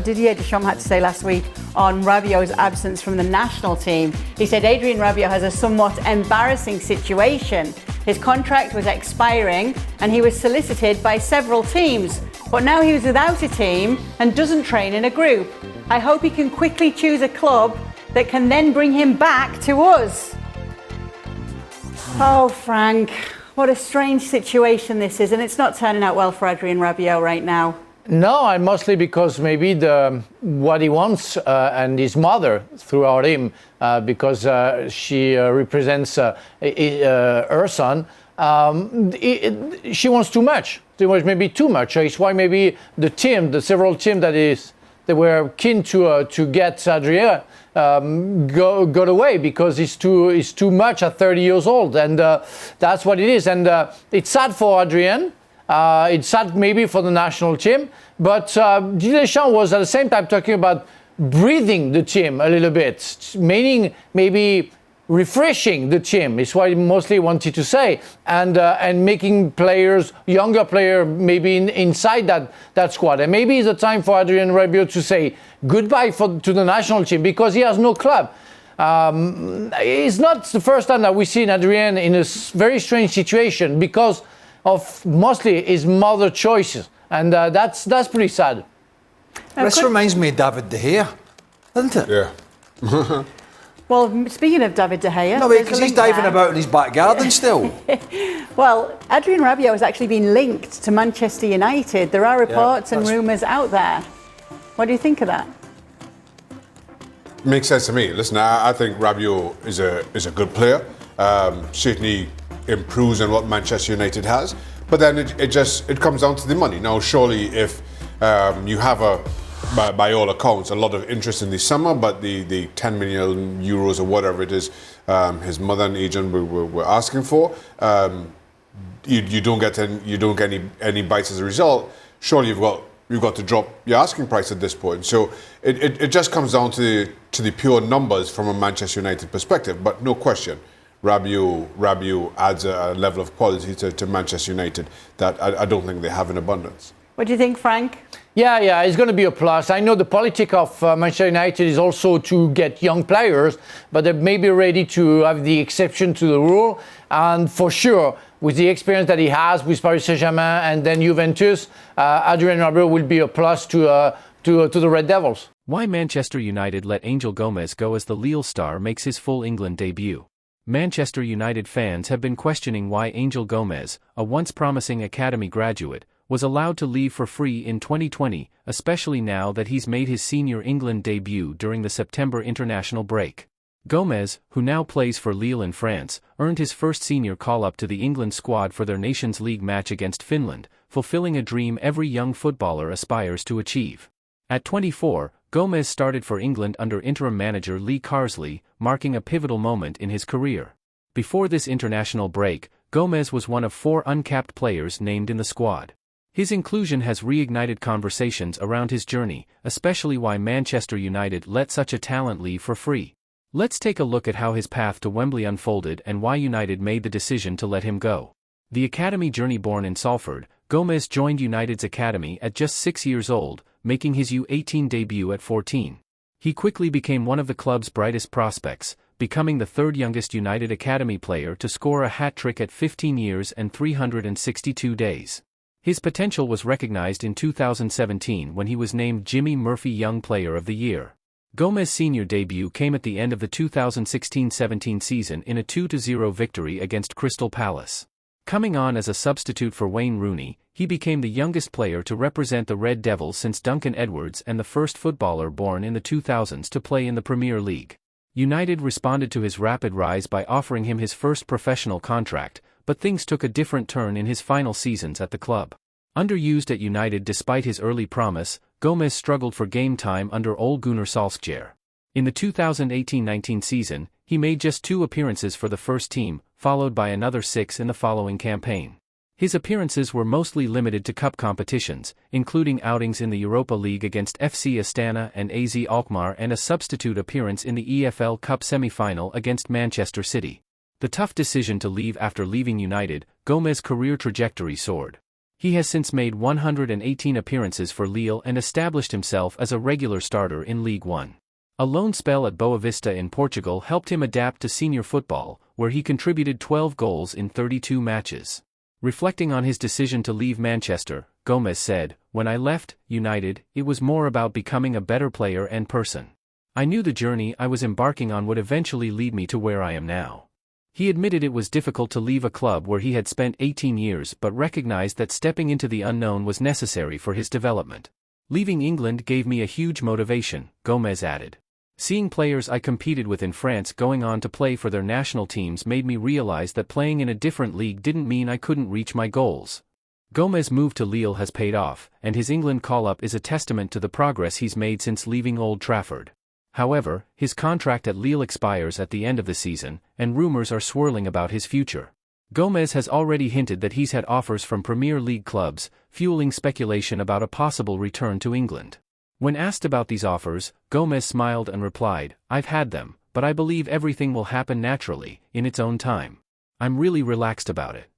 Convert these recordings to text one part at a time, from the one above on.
Didier Deschamps had to say last week on Rabiot's absence from the national team. He said Adrien Rabiot has a somewhat embarrassing situation. His contract was expiring and he was solicited by several teams. But now he was without a team and doesn't train in a group. I hope he can quickly choose a club that can then bring him back to us. Oh, Frank, what a strange situation this is, and it's not turning out well for Adrien Rabiot right now. No, and mostly because maybe what he wants and his mother throughout him, because she represents her son. She wants too much. There was maybe too much. It's why maybe the several teams they were keen to get Adrien got away, because it's too much at 30 years old, and that's what it is. And it's sad for Adrien. It's sad maybe for the national team, but Didier Deschamps was at the same time talking about breathing the team a little bit, meaning maybe refreshing the team. It's what he mostly wanted to say, and making players, younger player, maybe inside that squad. And maybe it's a time for Adrien Rabiot to say goodbye to the national team, because he has no club. It's not the first time that we've seen Adrien in a very strange situation because of mostly his mother choices, and that's pretty sad. This reminds me of David De Gea, doesn't it? Yeah. Well, speaking of David De Gea... No, because he's diving about in his back garden still. Well, Adrien Rabiot has actually been linked to Manchester United. There are reports and rumours out there. What do you think of that? Makes sense to me. Listen, I think Rabiot is a good player. Certainly improves on what Manchester United has. But then it comes down to the money. Now, surely if you have by all accounts, a lot of interest in the summer, but the 10 million euros or whatever it is, his mother and agent were asking for, you don't get any bites as a result. Surely you've got to drop your asking price at this point. So it just comes down to the pure numbers from a Manchester United perspective. But no question, Rabiot adds a level of quality to Manchester United that I don't think they have in abundance. What do you think, Frank? Yeah, it's going to be a plus. I know the politic of Manchester United is also to get young players, but they may be ready to have the exception to the rule. And for sure, with the experience that he has with Paris Saint-Germain and then Juventus, Adrien Rabiot will be a plus to the Red Devils. Why Manchester United let Angel Gomes go as the Lille star makes his full England debut. Manchester United fans have been questioning why Angel Gomes, a once promising academy graduate, was allowed to leave for free in 2020, especially now that he's made his senior England debut during the September international break. Gomes, who now plays for Lille in France, earned his first senior call-up to the England squad for their Nations League match against Finland, fulfilling a dream every young footballer aspires to achieve. At 24, Gomes started for England under interim manager Lee Carsley, marking a pivotal moment in his career. Before this international break, Gomes was one of 4 uncapped players named in the squad. His inclusion has reignited conversations around his journey, especially why Manchester United let such a talent leave for free. Let's take a look at how his path to Wembley unfolded and why United made the decision to let him go. The academy journey. Born in Salford, Gomes joined United's academy at just 6 years old, making his U18 debut at 14. He quickly became one of the club's brightest prospects, becoming the 3rd youngest United academy player to score a hat-trick at 15 years and 362 days. His potential was recognized in 2017 when he was named Jimmy Murphy Young Player of the Year. Gomes' senior debut came at the end of the 2016-17 season in a 2-0 victory against Crystal Palace. Coming on as a substitute for Wayne Rooney, he became the youngest player to represent the Red Devils since Duncan Edwards and the first footballer born in the 2000s to play in the Premier League. United responded to his rapid rise by offering him his first professional contract, but things took a different turn in his final seasons at the club. Underused at United despite his early promise, Gomes struggled for game time under Ole Gunnar Solskjaer. In the 2018-19 season, he made just 2 appearances for the first team, followed by another 6 in the following campaign. His appearances were mostly limited to cup competitions, including outings in the Europa League against FC Astana and AZ Alkmaar and a substitute appearance in the EFL Cup semi-final against Manchester City. The tough decision to leave. After leaving United, Gomes' career trajectory soared. He has since made 118 appearances for Lille and established himself as a regular starter in Ligue 1. A loan spell at Boavista in Portugal helped him adapt to senior football, where he contributed 12 goals in 32 matches. Reflecting on his decision to leave Manchester, Gomes said, "When I left United, it was more about becoming a better player and person. I knew the journey I was embarking on would eventually lead me to where I am now." He admitted it was difficult to leave a club where he had spent 18 years but recognized that stepping into the unknown was necessary for his development. "Leaving England gave me a huge motivation," Gomes added. "Seeing players I competed with in France going on to play for their national teams made me realize that playing in a different league didn't mean I couldn't reach my goals." Gomes' move to Lille has paid off, and his England call-up is a testament to the progress he's made since leaving Old Trafford. However, his contract at Lille expires at the end of the season, and rumors are swirling about his future. Gomes has already hinted that he's had offers from Premier League clubs, fueling speculation about a possible return to England. When asked about these offers, Gomes smiled and replied, "I've had them, but I believe everything will happen naturally, in its own time. I'm really relaxed about it."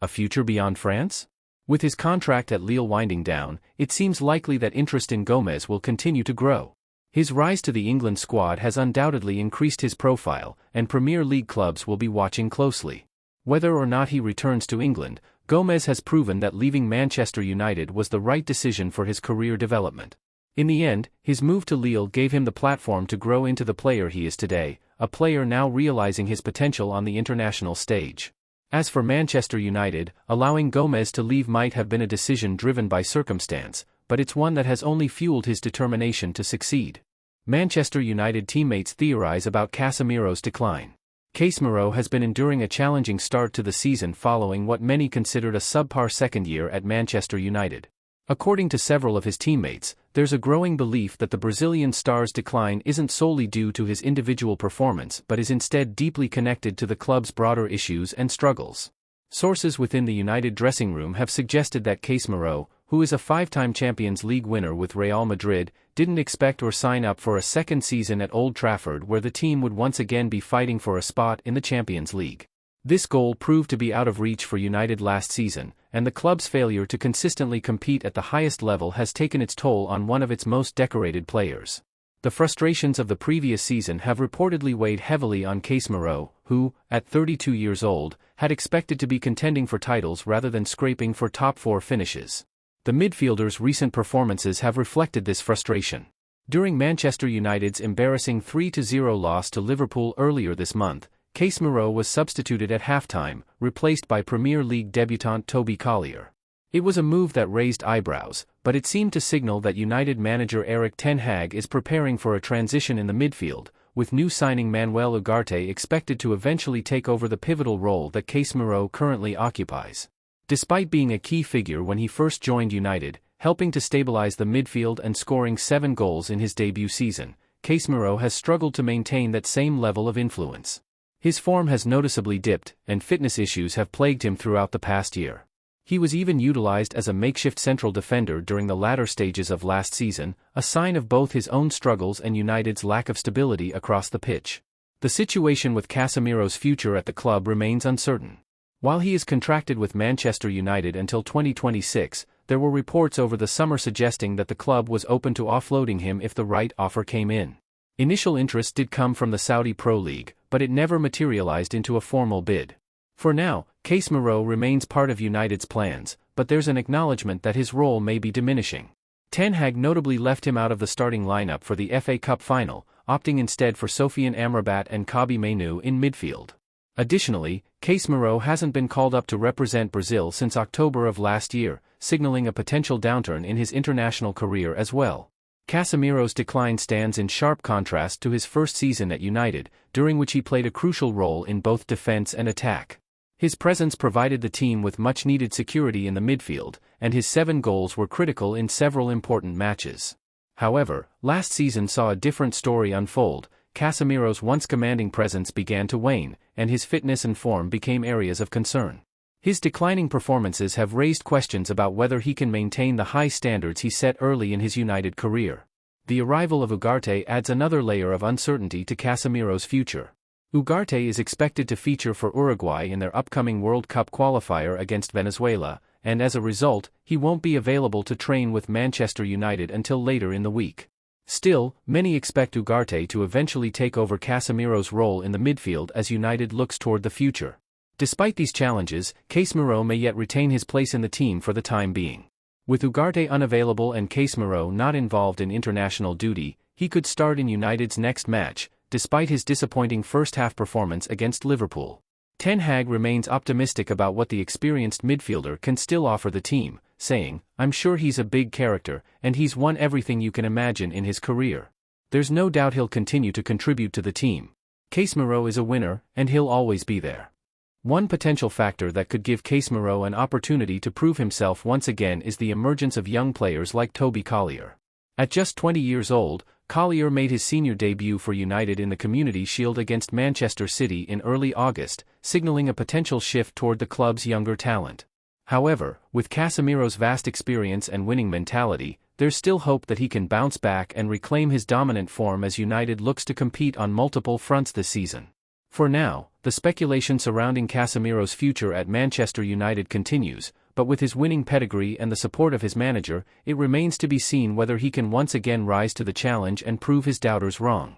A future beyond France? With his contract at Lille winding down, it seems likely that interest in Gomes will continue to grow. His rise to the England squad has undoubtedly increased his profile, and Premier League clubs will be watching closely. Whether or not he returns to England, Gomes has proven that leaving Manchester United was the right decision for his career development. In the end, his move to Lille gave him the platform to grow into the player he is today, a player now realizing his potential on the international stage. As for Manchester United, allowing Gomes to leave might have been a decision driven by circumstance, but it's one that has only fueled his determination to succeed. Manchester United teammates theorize about Casemiro's decline. Casemiro has been enduring a challenging start to the season following what many considered a subpar second year at Manchester United. According to several of his teammates, there's a growing belief that the Brazilian star's decline isn't solely due to his individual performance but is instead deeply connected to the club's broader issues and struggles. Sources within the United dressing room have suggested that Casemiro, who is a five-time Champions League winner with Real Madrid, didn't expect or sign up for a second season at Old Trafford where the team would once again be fighting for a spot in the Champions League. This goal proved to be out of reach for United last season, and the club's failure to consistently compete at the highest level has taken its toll on one of its most decorated players. The frustrations of the previous season have reportedly weighed heavily on Casemiro, who, at 32 years old, had expected to be contending for titles rather than scraping for top-four finishes. The midfielder's recent performances have reflected this frustration. During Manchester United's embarrassing 3-0 loss to Liverpool earlier this month, Casemiro was substituted at halftime, replaced by Premier League debutant Toby Collier. It was a move that raised eyebrows, but it seemed to signal that United manager Erik ten Hag is preparing for a transition in the midfield, with new signing Manuel Ugarte expected to eventually take over the pivotal role that Casemiro currently occupies. Despite being a key figure when he first joined United, helping to stabilize the midfield and scoring 7 goals in his debut season, Casemiro has struggled to maintain that same level of influence. His form has noticeably dipped, and fitness issues have plagued him throughout the past year. He was even utilized as a makeshift central defender during the latter stages of last season, a sign of both his own struggles and United's lack of stability across the pitch. The situation with Casemiro's future at the club remains uncertain. While he is contracted with Manchester United until 2026, there were reports over the summer suggesting that the club was open to offloading him if the right offer came in. Initial interest did come from the Saudi Pro League, but it never materialized into a formal bid. For now, Casemiro remains part of United's plans, but there's an acknowledgement that his role may be diminishing. Ten Hag notably left him out of the starting lineup for the FA Cup final, opting instead for Sofiane Amrabat and Kobbie Mainoo in midfield. Additionally, Casemiro hasn't been called up to represent Brazil since October of last year, signaling a potential downturn in his international career as well. Casemiro's decline stands in sharp contrast to his first season at United, during which he played a crucial role in both defense and attack. His presence provided the team with much-needed security in the midfield, and his 7 goals were critical in several important matches. However, last season saw a different story unfold. Casemiro's once commanding presence began to wane, and his fitness and form became areas of concern. His declining performances have raised questions about whether he can maintain the high standards he set early in his United career. The arrival of Ugarte adds another layer of uncertainty to Casemiro's future. Ugarte is expected to feature for Uruguay in their upcoming World Cup qualifier against Venezuela, and as a result, he won't be available to train with Manchester United until later in the week. Still, many expect Ugarte to eventually take over Casemiro's role in the midfield as United looks toward the future. Despite these challenges, Casemiro may yet retain his place in the team for the time being. With Ugarte unavailable and Casemiro not involved in international duty, he could start in United's next match, despite his disappointing first-half performance against Liverpool. Ten Hag remains optimistic about what the experienced midfielder can still offer the team, saying, "I'm sure he's a big character, and he's won everything you can imagine in his career. There's no doubt he'll continue to contribute to the team. Casemiro is a winner, and he'll always be there." One potential factor that could give Casemiro an opportunity to prove himself once again is the emergence of young players like Toby Collier. At just 20 years old, Collier made his senior debut for United in the Community Shield against Manchester City in early August, signaling a potential shift toward the club's younger talent. However, with Casemiro's vast experience and winning mentality, there's still hope that he can bounce back and reclaim his dominant form as United looks to compete on multiple fronts this season. For now, the speculation surrounding Casemiro's future at Manchester United continues, but with his winning pedigree and the support of his manager, it remains to be seen whether he can once again rise to the challenge and prove his doubters wrong.